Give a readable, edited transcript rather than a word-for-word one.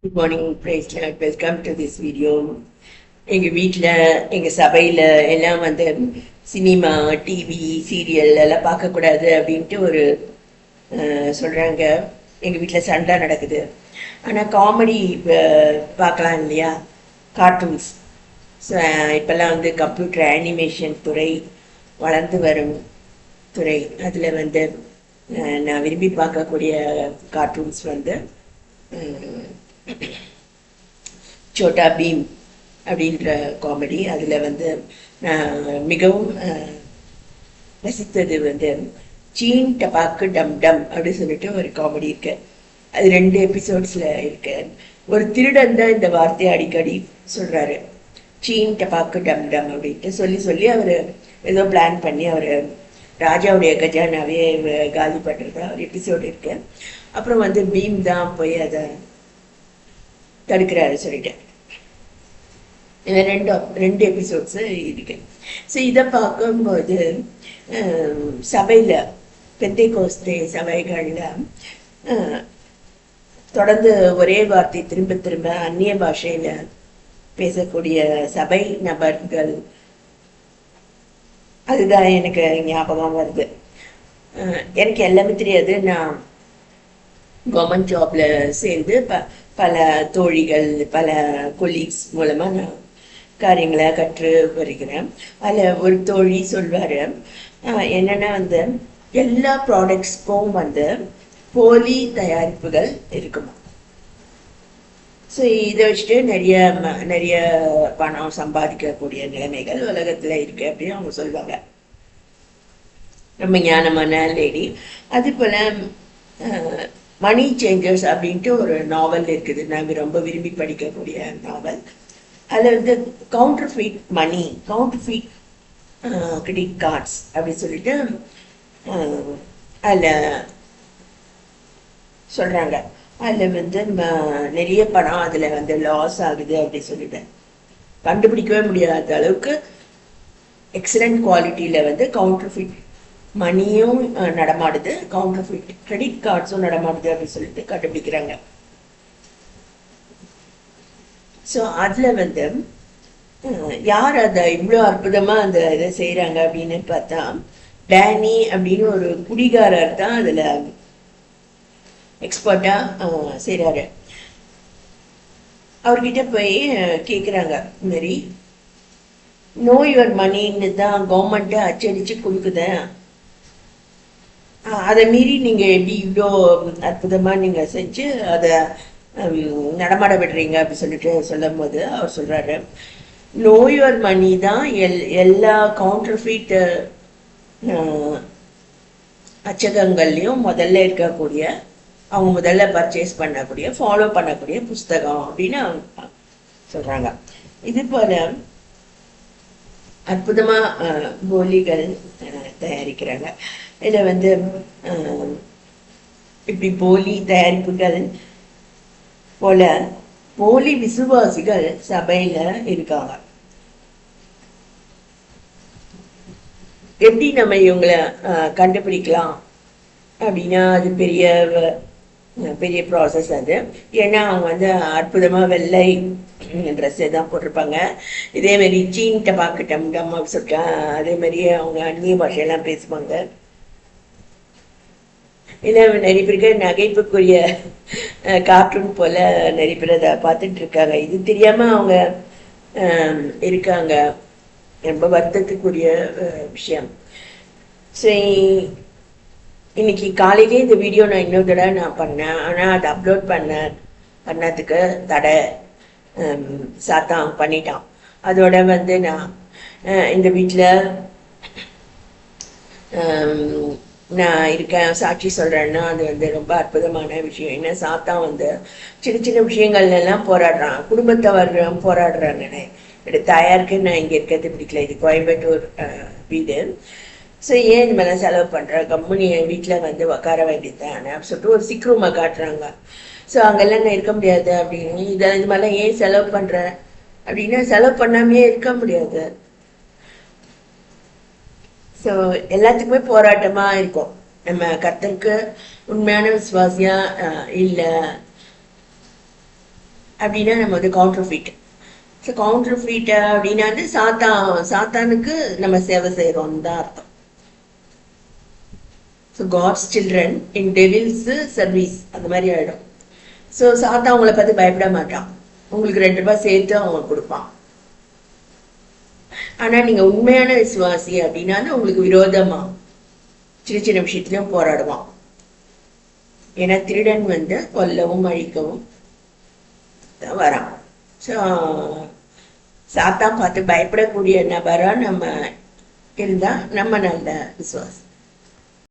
Good morning, praise Lord. Welcome to this video. எங்கள் வீட்டில் எங்கள் சபையில் எல்லாம் வந்து சினிமா டிவி சீரியல் எல்லாம் பார்க்கக்கூடாது அப்படின்ட்டு ஒரு சொல்கிறாங்க. எங்கள் வீட்டில் சண்டை நடக்குது. ஆனால் காமெடி பார்க்கலாம் இல்லையா, கார்ட்டூன்ஸ். ஸோ இப்போல்லாம் வந்து கம்ப்யூட்டர் அனிமேஷன் துறை வளர்ந்து வரும் துறை. அதில் வந்து நான் விரும்பி பார்க்கக்கூடிய கார்ட்டூன்ஸ் வந்து சோட்டா பீம் அப்படின்ற காமெடி. அதில் வந்து நான் மிகவும் ரசித்தது வந்து சீன் டபாக்கு டம் டம் அப்படின்னு சொல்லிட்டு ஒரு காமெடி இருக்கு. அது 2 எபிசோட்ஸில் இருக்கு. ஒரு திருடன் தான் இந்த வார்த்தையை அடிக்கடி சொல்கிறாரு, சீன் டபாக்கு டம் டம் அப்படின்ட்டு சொல்லி சொல்லி அவர் ஏதோ பிளான் பண்ணி அவர் ராஜாவுடைய கஜானாவே காலி பண்ணுறதா ஒரு எபிசோடு இருக்கு. அப்புறம் வந்து பீம் தான் போய் அதை தடுக்கிறாரு சொல்லிட்டு ரெண்டு எபிசோட்ஸ் இருக்கு. ஸோ இதை பார்க்கும்போது சபையில் பெந்தைகோஸ்தே சபைகளில் தொடர்ந்து ஒரே வார்த்தை திரும்ப திரும்ப அந்நிய பாஷையில் பேசக்கூடிய சபை நபர்கள், அதுதான் எனக்கு ஞாபகம் வருது. எனக்கு எல்லாமே தெரியாது. நான் கவர்மெண்ட் ஜாப்ல சேர்ந்து பல தோழிகள் பல கொலீக்ஸ் மூலமாக நான் காரியங்களை கற்று வருகிறேன். அதில் ஒரு தோழி சொல்வார், என்னென்னா வந்து எல்லா ப்ராடக்ட்ஸ்க்கும் வந்து போலி தயாரிப்புகள் இருக்குமா. ஸோ இதை வச்சுட்டு நிறைய பணம் சம்பாதிக்கக்கூடிய நிலைமைகள் உலகத்தில் இருக்கு அப்படின்னு அவங்க சொல்லுவாங்க. ரொம்ப ஞானமான லேடி. அது போல் மணி சேஞ்சர்ஸ் அப்படின்ட்டு ஒரு நாவல் இருக்குது. நாங்கள் ரொம்ப விரும்பி படிக்கக்கூடிய நாவல். அதில் வந்து கவுண்டர்ஃபீட் மணி, கவுண்டர்ஃபீட் கிரெடிட் கார்ட்ஸ் அப்படின்னு சொல்லிட்டு அதில் சொல்கிறாங்க. அதில் வந்து நிறைய பணம் அதில் வந்து லாஸ் ஆகுது அப்படின்னு சொல்லிட்டு கண்டுபிடிக்கவே முடியாத அளவுக்கு எக்ஸலண்ட் குவாலிட்டியில் வந்து கவுண்டர்ஃபீட் மணியும் நடமாடுது, கவுண்டர்ஃபீட் கிரெடிட் கார்ட்ஸும் நடமாடுது அப்படின்னு சொல்லிட்டு கண்டுபிடிக்கிறாங்க. ஸோ அதில் வந்து யார் அதை இவ்வளோ அற்புதமாக அந்த இதை செய்கிறாங்க அப்படின்னு பார்த்தா, டேனி அப்படின்னு ஒரு குடிகாரர் தான் அதில் எக்ஸ்பர்ட்டாக செய்கிறாரு. அவர்கிட்ட போய் கேட்குறாங்க, இந்த மாதிரி நோ யுவர் மணின்னு தான் கவர்மெண்ட்டை அச்சடித்து கொடுக்குதேன், அதை மீறி நீங்கள் எப்படி இவ்வளோ அற்புதமாக நீங்கள் செஞ்சு அதை நடமாட விடுறீங்க அப்படின்னு சொல்லிட்டு சொல்லும் போது அவர் சொல்கிறாரு, நோ யுவர் மணி தான் எல்லா கவுண்டர்ஃபீட் அச்சகங்கள்லையும் முதல்ல இருக்கக்கூடிய, அவங்க முதல்ல பர்ச்சேஸ் பண்ணக்கூடிய ஃபாலோ பண்ணக்கூடிய புஸ்தகம் அப்படின்னு அவங்க சொல்கிறாங்க. இது போல் அற்புதமாக போலிகள் தயாரிக்கிறாங்க. இதில் வந்து இப்படி போலி தயாரிப்புகள் போல போலி விசுவாசிகள் சபையில இருக்காங்க. எப்படி நம்ம இவங்களை கண்டுபிடிக்கலாம் அப்படின்னா அது பெரிய ப்ராசஸ் அது. ஏன்னா அவங்க வந்து அற்புதமாக வெள்ளை ட்ரெஸ்ஸை தான் போட்டிருப்பாங்க. இதே மாதிரி சீன்கிட்ட பார்க்கட்டும் டம் சொல்லிட்டா அதே மாதிரியே அவங்க அந்நிய பாஷையெல்லாம் பேசுவாங்க. ஏன்னா நிறைய பேருக்கு நகைப்புக்குரிய கார்ட்டூன் போல நிறைய பேர் அதை பார்த்துட்டு இருக்காங்க. இது தெரியாம அவங்க இருக்காங்க. ரொம்ப வருத்தத்துக்குரிய விஷயம். சரி, இன்னைக்கு காலையிலே இந்த வீடியோ நான் இன்னொரு தடவை நான் பண்ணேன். ஆனால் அதை அப்லோட் பண்ணதுக்கு தடை சாத்தான் பண்ணிட்டான். அதோட வந்து நான் இந்த வீட்டில் நான் இருக்கேன், சாட்சி சொல்கிறேன்னா அது வந்து ரொம்ப அற்புதமான விஷயம். ஏன்னா சாத்தான் வந்து சின்ன சின்ன விஷயங்கள்லாம் போராடுறான், குடும்பத்தவர் போராடுறாங்க. என்னோட தாயாருக்கு நான் இங்கே இருக்கிறது பிடிக்கல, இது கோயம்புத்தூர் வீடு. ஸோ ஏன் இந்த மாதிரிலாம் செலவு பண்ணுறேன், கம்பெனி என் வீட்டில் வந்து உக்கார வேண்டியதுதான் அப்படின்னு சொல்லிட்டு ஒரு சிக் ரூமை காட்டுறாங்க. ஸோ அங்கெல்லாம் நான் இருக்க முடியாது அப்படின்னு, இது மாதிரிலாம் ஏன் செலவு பண்ணுறேன் அப்படின்னா செலவு பண்ணாமையே இருக்க முடியாது. ஸோ எல்லாத்துக்குமே போராட்டமாக இருக்கும். நம்ம கர்த்தருக்கு உண்மையான விசுவாசியா இல்லை அப்படின்னா நம்ம வந்து கவுண்டர்ஃபீட். ஸோ கவுண்டர்ஃபீட் அப்படின்னா வந்து சாத்தானுக்கு நம்ம சேவை செய்கிறோம்னு தான் அர்த்தம். So God's children in devil's service அந்த மாதிரி ஆகிடும். ஸோ சாத்தா அவங்கள பார்த்து பயப்பட மாட்டான், உங்களுக்கு 2 ரூபாய் சேர்த்து அவங்க கொடுப்பான். ஆனால் நீங்கள் உண்மையான விசுவாசி அப்படின்னா உங்களுக்கு விரோதமாக சின்ன சின்ன விஷயத்துலையும் போராடுவான். ஏன்னா திருடன் வந்து கொல்லவும் அழிக்கவும் தான் வரான். ஸோ சாத்தான் பார்த்து பயப்படக்கூடிய நபராக நம்ம இருந்தால் நம்ம நல்ல விசுவாசி.